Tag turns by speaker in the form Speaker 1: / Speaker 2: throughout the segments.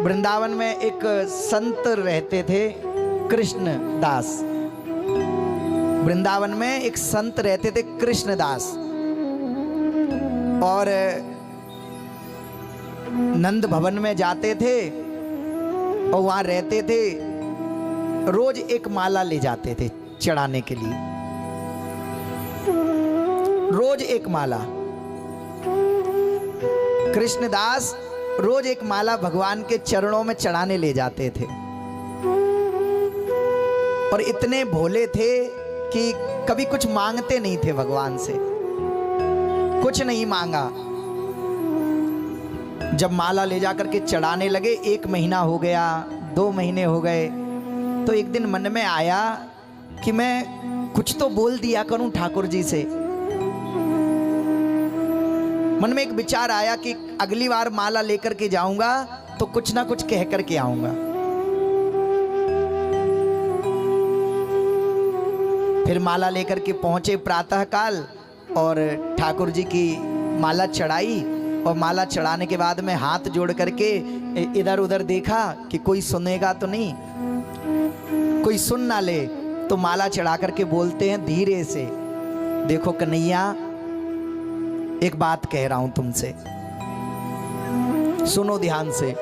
Speaker 1: वृंदावन में एक संत रहते थे, कृष्णदास। वृंदावन में एक संत रहते थे, कृष्णदास। और नंद भवन में जाते थे और वहां रहते थे। रोज एक माला ले जाते थे चढ़ाने के लिए, रोज एक माला। कृष्णदास रोज एक माला भगवान के चरणों में चढ़ाने ले जाते थे। और इतने भोले थे कि कभी कुछ मांगते नहीं थे भगवान से, कुछ नहीं मांगा। जब माला ले जाकर के चढ़ाने लगे, 1 महीना हो गया, 2 महीने हो गए, तो एक दिन मन में आया कि मैं कुछ तो बोल दिया करूं ठाकुर जी से। मन में एक विचार आया कि अगली बार माला लेकर के जाऊंगा तो कुछ ना कुछ कह करके आऊंगा। फिर माला लेकर के पहुंचे प्रातः काल और ठाकुर जी की माला चढ़ाई। और माला चढ़ाने के बाद में हाथ जोड़ करके इधर उधर देखा कि कोई सुनेगा तो नहीं, कोई सुन ना ले। तो माला चढ़ा करके बोलते हैं धीरे से, देखो कन्हैया, एक बात कह रहा हूं तुमसे, सुनो ध्यान से।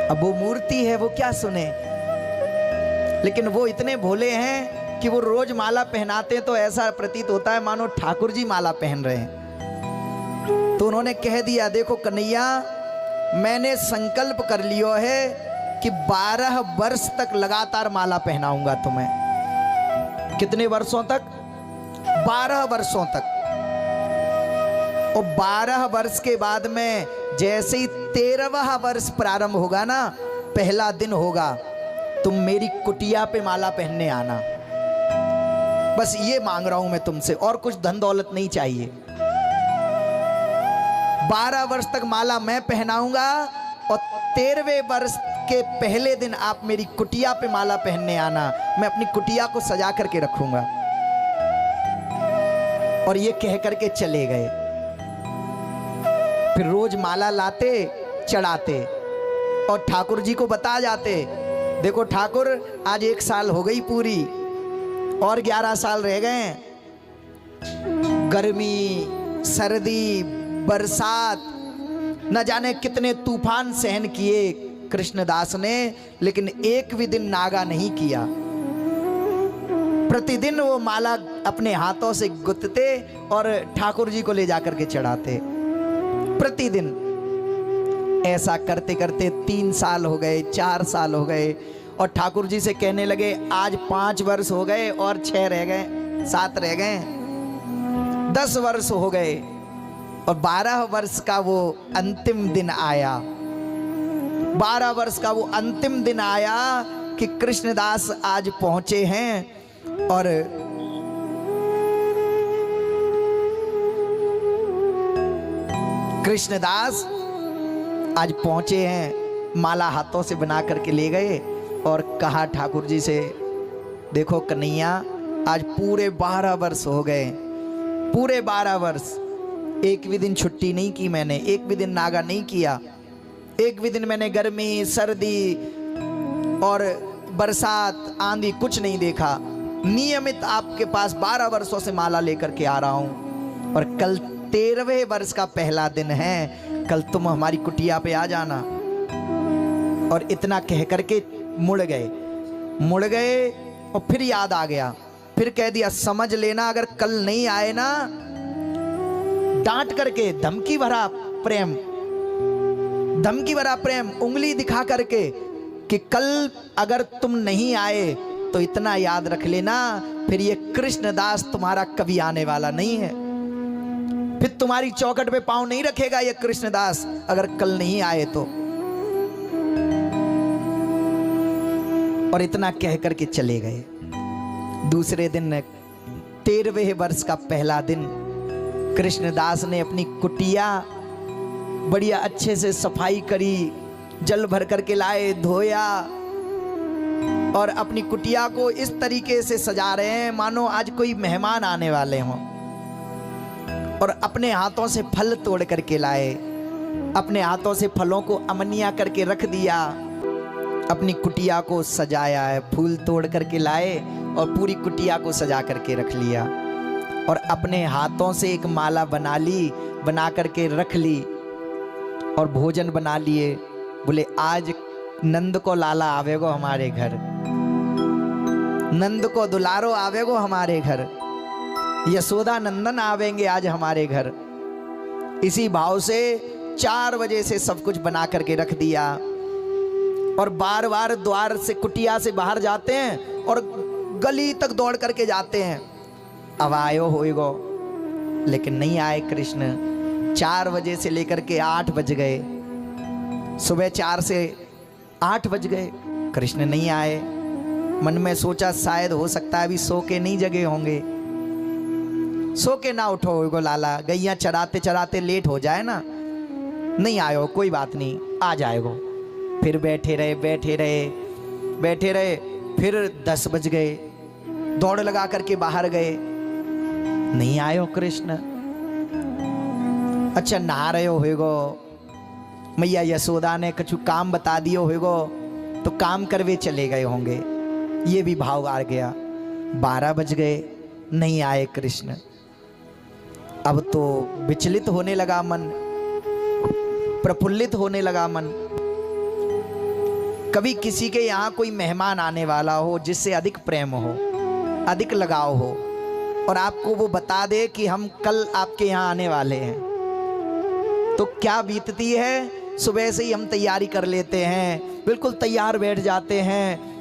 Speaker 1: अब वो मूर्ति है, वो क्या सुने, लेकिन वो इतने भोले हैं कि वो रोज माला पहनाते हैं तो ऐसा प्रतीत होता है मानो ठाकुर जी माला पहन रहे हैं। तो उन्होंने कह दिया, देखो कन्हैया, मैंने संकल्प कर लिया है कि 12 वर्ष तक लगातार माला पहनाऊंगा तुम्हें। कितने वर्षों तक? 12 वर्षों तक। और 12 वर्ष के बाद में जैसे ही 13वां वर्ष प्रारंभ होगा ना, पहला दिन होगा, तुम मेरी कुटिया पे माला पहनने आना। बस ये मांग रहा हूं मैं तुमसे, और कुछ धन दौलत नहीं चाहिए। 12 वर्ष तक माला मैं पहनाऊंगा और 13वें वर्ष के पहले दिन आप मेरी कुटिया पे माला पहनने आना। मैं अपनी कुटिया को सजा करके रखूंगा। और ये कह करके चले गए। फिर रोज माला लाते, चढ़ाते और ठाकुर जी को बता जाते, देखो ठाकुर, आज 1 साल हो गई पूरी और 11 साल रह गए। गर्मी, सर्दी, बरसात, न जाने कितने तूफान सहन किए कृष्णदास ने, लेकिन एक भी दिन नागा नहीं किया। प्रतिदिन वो माला अपने हाथों से गुथते और ठाकुर जी को ले जाकर के चढ़ाते, प्रतिदिन। ऐसा करते करते 3 साल हो गए, 4 साल हो गए और ठाकुर जी से कहने लगे, आज 5 वर्ष हो गए और 6 रह गए, 7 रह गए, 10 वर्ष हो गए। और 12 वर्ष का वो अंतिम दिन आया। 12 वर्ष का वो अंतिम दिन आया कि कृष्णदास आज पहुंचे हैं। और कृष्णदास आज पहुंचे हैं, माला हाथों से बना करके ले गए और कहा ठाकुर जी से, देखो कन्हैया, आज पूरे 12 वर्ष हो गए, पूरे 12 वर्ष। एक भी दिन छुट्टी नहीं की मैंने, एक भी दिन नागा नहीं किया, एक भी दिन मैंने गर्मी, सर्दी और बरसात, आंधी कुछ नहीं देखा। नियमित आपके पास 12 वर्षों से माला लेकर के आ रहा हूं। और कल 13वें वर्ष का पहला दिन है, कल तुम हमारी कुटिया पे आ जाना। और इतना कह करके मुड़ गए और फिर याद आ गया, फिर कह दिया, समझ लेना अगर कल नहीं आए ना, डांट करके, धमकी भरा प्रेम, उंगली दिखा करके कि कल अगर तुम नहीं आए तो इतना याद रख लेना, फिर ये कृष्णदास तुम्हारा कभी आने वाला नहीं है। फिर तुम्हारी चौखट पे पांव नहीं रखेगा ये कृष्णदास अगर कल नहीं आए तो। और इतना कह करके चले गए। दूसरे दिन 13वें वर्ष का पहला दिन, कृष्णदास ने अपनी कुटिया बढ़िया अच्छे से सफाई करी, जल भर करके लाए, धोया और अपनी कुटिया को इस तरीके से सजा रहे हैं मानो आज कोई मेहमान आने वाले हों। और अपने हाथों से फल तोड़ करके लाए अपने हाथों से फलों को अमनिया करके रख दिया, अपनी कुटिया को सजाया है, फूल तोड़ करके लाए और पूरी कुटिया को सजा करके रख लिया और अपने हाथों से एक माला बना ली, बना करके रख ली और भोजन बना लिए। बोले आज नंद को लाला आवेगो हमारे घर, नंद को दुलारो आवेगो हमारे घर, यशोदा नंदन आवेंगे आज हमारे घर। इसी भाव से 4 बजे से सब कुछ बना करके रख दिया और बार बार द्वार से कुटिया से बाहर जाते हैं और गली तक दौड़ करके जाते हैं, अब आयो होएगो, लेकिन नहीं आए कृष्ण। 4 बजे से लेकर के 8 बज गए, सुबह 4 से 8 बज गए, कृष्ण नहीं आए। मन में सोचा शायद हो सकता है अभी सो के नहीं जगे होंगे, सो के ना उठो होएगो लाला, गैया चराते चराते लेट हो जाए ना, नहीं आयो, कोई बात नहीं आ जाएगो। फिर बैठे रहे बैठे रहे बैठे रहे, फिर 10 बज गए, दौड़ लगा करके बाहर गए, नहीं आयो कृष्ण। अच्छा नहा रहे होएगो, मैया यशोदा ने कुछ काम बता दियो होएगो तो काम करवे चले गए होंगे, ये भी भाव आ गया। 12 बज गए, नहीं आए कृष्ण। अब तो विचलित होने लगा मन, प्रफुल्लित होने लगा मन। कभी किसी के यहाँ कोई मेहमान आने वाला हो जिससे अधिक प्रेम हो, अधिक लगाव हो और आपको वो बता दे कि हम कल आपके यहाँ आने वाले हैं, तो क्या बीतती है। सुबह से ही हम तैयारी कर लेते हैं, बिल्कुल तैयार बैठ जाते हैं,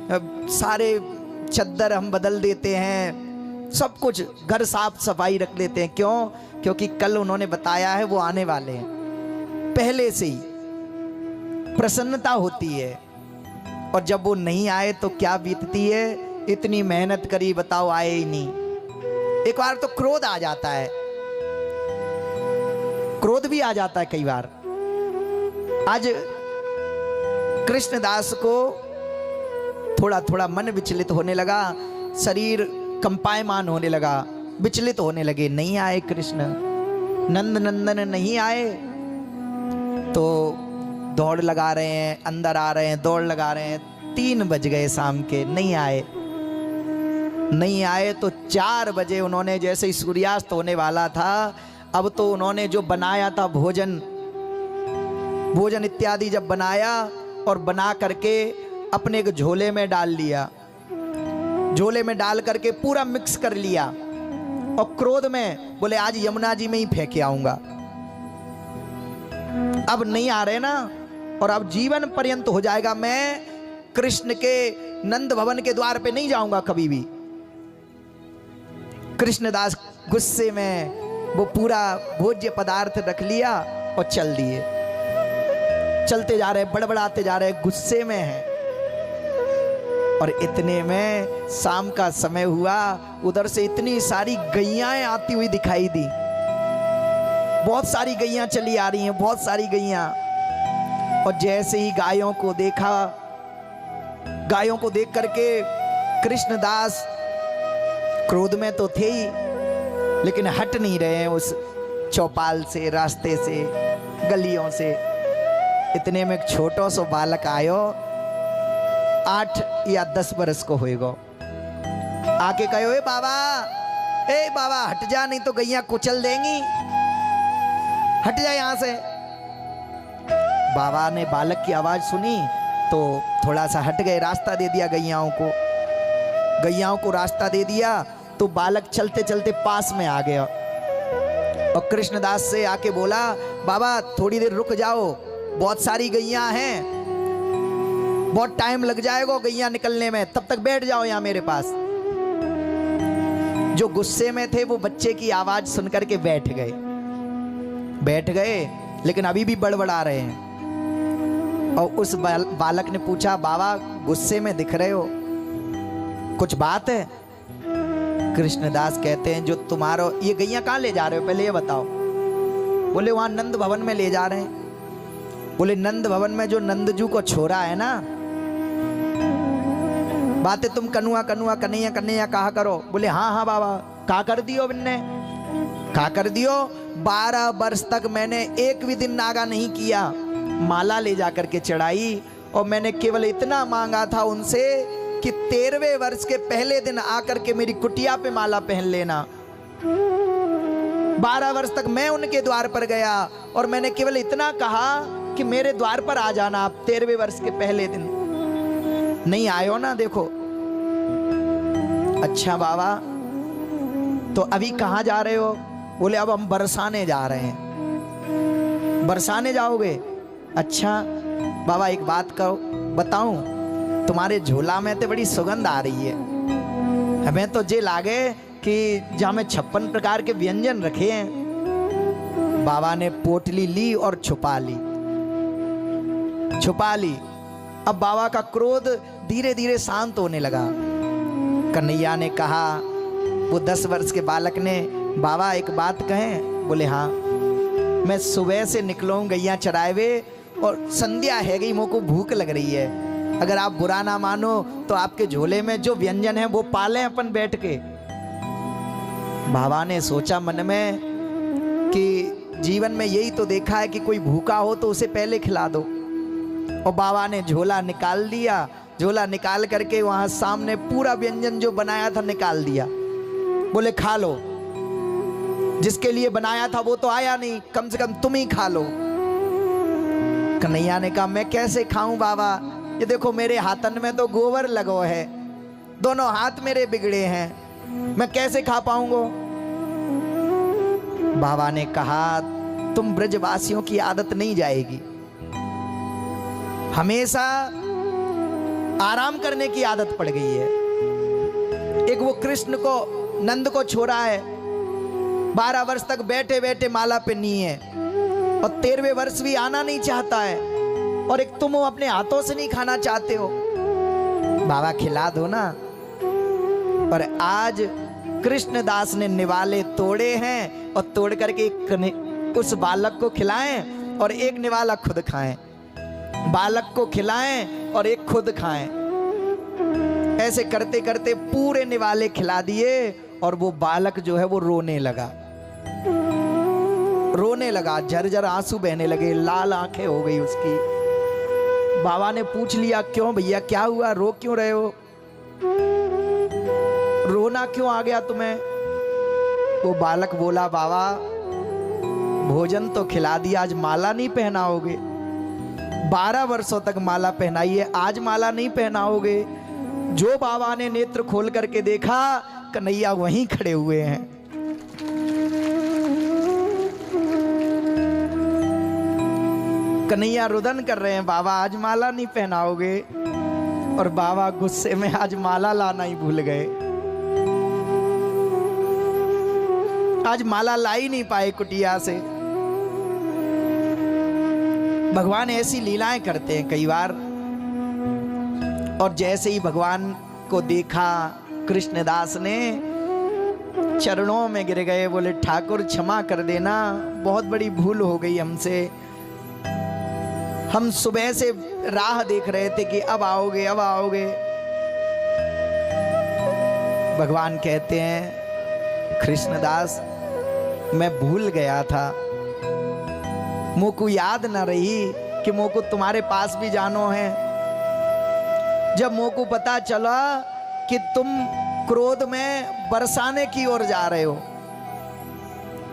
Speaker 1: सारे चद्दर हम बदल देते हैं, सब कुछ घर साफ सफाई रख लेते हैं। क्यों? क्योंकि कल उन्होंने बताया है वो आने वाले हैं। पहले से ही प्रसन्नता होती है और जब वो नहीं आए तो क्या बीतती है। इतनी मेहनत करी, बताओ आए ही नहीं। एक बार तो क्रोध आ जाता है, क्रोध भी आ जाता है कई बार। आज कृष्णदास को थोड़ा थोड़ा मन विचलित होने लगा, शरीर कंपायमान होने लगा, विचलित होने लगे। नहीं आए कृष्ण, नंद नंदन नहीं आए तो दौड़ लगा रहे हैं, अंदर आ रहे हैं, दौड़ लगा रहे हैं। 3 बज गए शाम के, नहीं आए। नहीं आए तो 4 बजे उन्होंने, जैसे ही सूर्यास्त होने वाला था, अब तो उन्होंने जो बनाया था भोजन इत्यादि जब बनाया और बना करके अपने एक झोले में डाल लिया, झोले में डाल करके पूरा मिक्स कर लिया और क्रोध में बोले आज यमुना जी में ही फेंक आऊंगा। अब नहीं आ रहे ना, और अब जीवन पर्यंत हो जाएगा, मैं कृष्ण के नंद भवन के द्वार पे नहीं जाऊंगा कभी भी। कृष्णदास गुस्से में वो पूरा भोज्य पदार्थ रख लिया और चल दिए। चलते जा रहे, बड़बड़ाते जा रहे, गुस्से में हैं। और इतने में शाम का समय हुआ, उधर से इतनी सारी गैयां आती हुई दिखाई दी। बहुत सारी गैयां चली आ रही हैं, बहुत सारी गैयां। और जैसे ही गायों को देखा, गायों को देख करके कृष्णदास क्रोध में तो थे ही, लेकिन हट नहीं रहे हैं उस चौपाल से, रास्ते से, गलियों से। इतने में एक छोटो सो बालक आयो, 8 या 10 बरस को होएगा। आके कहो ए बाबा हट जा, नहीं तो गैया कुचल देंगी, हट जा यहाँ से। बाबा ने बालक की आवाज सुनी तो थोड़ा सा हट गए, रास्ता दे दिया गैयाओं को रास्ता दे दिया। तो बालक चलते चलते पास में आ गया और कृष्णदास से आके बोला, बाबा थोड़ी देर रुक जाओ, बहुत सारी गैयां हैं, बहुत टाइम लग जाएगा गैयां निकलने में, तब तक बैठ जाओ यहाँ मेरे पास। जो गुस्से में थे वो बच्चे की आवाज सुनकर के बैठ गए, लेकिन अभी भी बड़बड़ा रहे हैं। और उस बालक ने पूछा, बाबा गुस्से में दिख रहे हो, कुछ बात है? कृष्णदास कहते हैं, जो तुम्हारा ये गैया कहाँ ले जा रहे हो पहले ये बताओ। बोले वहां नंद भवन में ले जा रहे हैं। बोले नंद भवन में जो नंदजू को छोरा है ना, बातें तुम कन्हैया कन्हैया कन्हैया कहा करो। बोले हाँ हाँ बाबा, कहा कर दियो बिन्ने। खा कर दियो। 12 वर्ष तक मैंने एक भी दिन नागा नहीं किया। माला ले जाकर के चढ़ाई और मैंने केवल इतना मांगा था उनसे कि 13वें वर्ष के पहले दिन आकर के मेरी कुटिया पे माला पहन लेना। 12 वर्ष तक मैं उनके द्वार पर गया और मैंने केवल इतना कहा कि मेरे द्वार पर आ जाना आप 13वें वर्ष के पहले दिन। नहीं आयो ना, देखो। अच्छा बाबा, तो अभी कहाँ जा रहे हो? बोले अब हम बरसाने जा रहे हैं। बरसाने जाओगे? अच्छा बाबा एक बात कहो, बताऊं, तुम्हारे झोला में तो बड़ी सुगंध आ रही है। हमें तो जे लागे कि जहाँ में 56 प्रकार के व्यंजन रखे हैं। बाबा ने पोटली ली और छुपा ली। अब बाबा का क्रोध धीरे धीरे शांत होने लगा। कन्हैया ने कहा, वो 10 वर्ष के बालक ने, बाबा एक बात कहें? बोले हाँ। मैं सुबह से निकलूँ गैया चराए और संध्या है गई, मुझको भूख लग रही है। अगर आप बुरा ना मानो तो आपके झोले में जो व्यंजन है वो पालें अपन बैठ के। बाबा ने सोचा मन में कि जीवन में यही तो देखा है कि कोई भूखा हो तो उसे पहले खिला दो। और बाबा ने झोला निकाल दिया। झोला निकाल करके वहां सामने पूरा व्यंजन जो बनाया था निकाल दिया। बोले खा लो, जिसके लिए बनाया था वो तो आया नहीं, कम से कम तुम ही खा लो। कन्हैया ने कहा, मैं कैसे खाऊं बाबा? ये देखो मेरे हाथन में तो गोबर लगो है, दोनों हाथ मेरे बिगड़े हैं, मैं कैसे खा पाऊंगा? बाबा ने कहा, तुम ब्रजवासियों की आदत नहीं जाएगी। हमेशा आराम करने की आदत पड़ गई है। एक वो कृष्ण को, नंद को छोड़ा है, 12 वर्ष तक बैठे बैठे माला पे नहीं है और 13वें वर्ष भी आना नहीं चाहता है, और एक तुम अपने हाथों से नहीं खाना चाहते हो। बाबा खिला दो ना। पर आज कृष्णदास ने निवाले तोड़े हैं और तोड़ करके उस बालक को खिलाएं और एक निवाला खुद खाएं। बालक को खिलाएं और एक खुद खाएं। ऐसे करते करते पूरे निवाले खिला दिए और वो बालक जो है वो रोने लगा। झरझर आंसू बहने लगे, लाल आंखें हो गई उसकी। बाबा ने पूछ लिया, क्यों भैया, क्या हुआ, रो क्यों रहे हो? रोना क्यों आ गया तुम्हें? वो बालक बोला, बाबा भोजन तो खिला दिया, आज माला नहीं पहनाओगे। 12 वर्षों तक माला पहनाई है, आज माला नहीं पहनाओगे। जो बाबा ने नेत्र खोल करके देखा, कन्हैया वहीं खड़े हुए हैं। कन्हैया रुदन कर रहे हैं, बाबा आज माला नहीं पहनाओगे। और बाबा गुस्से में आज माला लाना ही भूल गए। आज माला ला ही नहीं पाए कुटिया से। भगवान ऐसी लीलाएं करते हैं कई बार। और जैसे ही भगवान को देखा, कृष्णदास ने चरणों में गिर गए, बोले ठाकुर क्षमा कर देना, बहुत बड़ी भूल हो गई हमसे। हम सुबह से राह देख रहे थे कि अब आओगे अब आओगे। भगवान कहते हैं, कृष्णदास मैं भूल गया था, मुझको याद न रही कि मुझको तुम्हारे पास भी जानो है। जब मुझको पता चला कि तुम क्रोध में बरसाने की ओर जा रहे हो,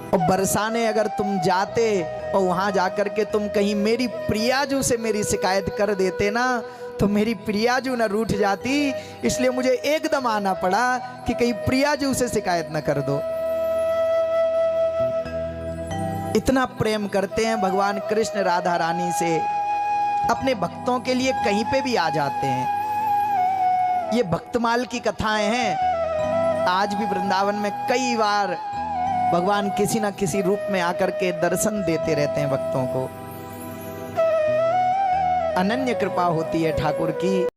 Speaker 1: और बरसाने अगर तुम जाते और वहां जाकर के तुम कहीं मेरी प्रियाजू से मेरी शिकायत कर देते ना, तो मेरी प्रियाजू न रूठ जाती। इसलिए मुझे एकदम आना पड़ा कि कहीं प्रियाजू से शिकायत न कर दो। इतना प्रेम करते हैं भगवान कृष्ण राधा रानी से, अपने भक्तों के लिए कहीं पे भी आ जाते हैं। ये भक्तमाल की कथाएं हैं। आज भी वृंदावन में कई बार भगवान किसी ना किसी रूप में आकर के दर्शन देते रहते हैं भक्तों को। अनन्य कृपा होती है ठाकुर की।